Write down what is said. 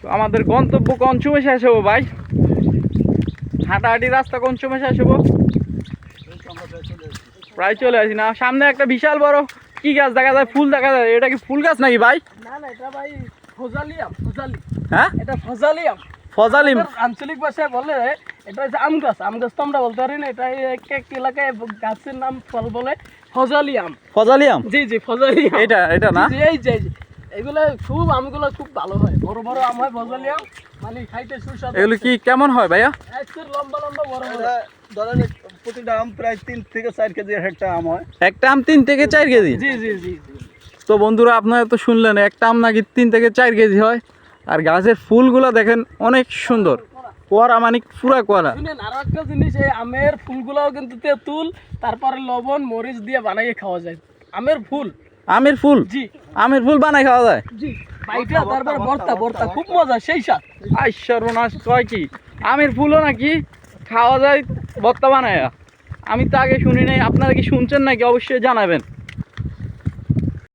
তো আমাদের গন্তব্য কোন সময় শেষ হবো ভাই? হাঁটাহাঁটি রাস্তা কোন সময় শেষ হবো? প্রায় চলে আসি না? সামনে একটা বিশাল বড় কি গাছ দেখা যায়, ফুল দেখা যায়, এটা কি ফুল গাছ নাকি ভাই? না না, এটা ভাই ফজালি আম, ফজালি। হ্যাঁ, এটা ফজালি আম। ফজালিম। আমাদের আঞ্চলিক ভাষায় বলে এটা হচ্ছে আম গাছ। আম গাছ তো আমরা বলতে পারি না, এটা এক এক এলাকায় গাছের নাম ফল বলে ফজালি আম। ফজালিয়াম? জি জি, ফজালি আম। এটা না? জি, এই যে এগুলো খুব, আমগুলো খুব ভালো হয়, বড় বড় আম হয় ফজালি আম, মানে খাইতে সুস্বাদু। এগুলো কি কেমন হয় ভাইয়া? একটু লম্বা লম্বা বড় বড়। ধরেন প্রতিটা আম প্রায় 3 থেকে 4 কেজি একটা আম হয়। একটা আম 3 থেকে 4 কেজি? জি জি জি জি। তো বন্ধুরা, আপনারা তো শুনলেন একটা আম নাকি 3 থেকে 4 কেজি হয়। আর গাছের ফুলগুলো দেখেন অনেক সুন্দর, কোয়ারা মানে পুরা কোয়ারা। শুনেন আরো একটা জিনিস, এই আমের ফুলগুলাও কিন্তু তেঁতুল, তারপরে লবণ মরিচ দিয়ে বানাইয়ে খাওয়া যায় আমের ফুল। আমের ফুল? জি আমের ফুল বানাই খাওয়া যায়? জি, বাইটা তারপরে ভর্তা ভর্তা, খুব মজা, সেই স্বাদ। আই সর্বনাশ, কয় কি আমের ফুলও নাকি খাওয়া যায় ভর্তা বানায়া? আমি তো আগে শুনি নাই, আপনারা কি শুনছেন নাকি অবশ্যই জানাবেন।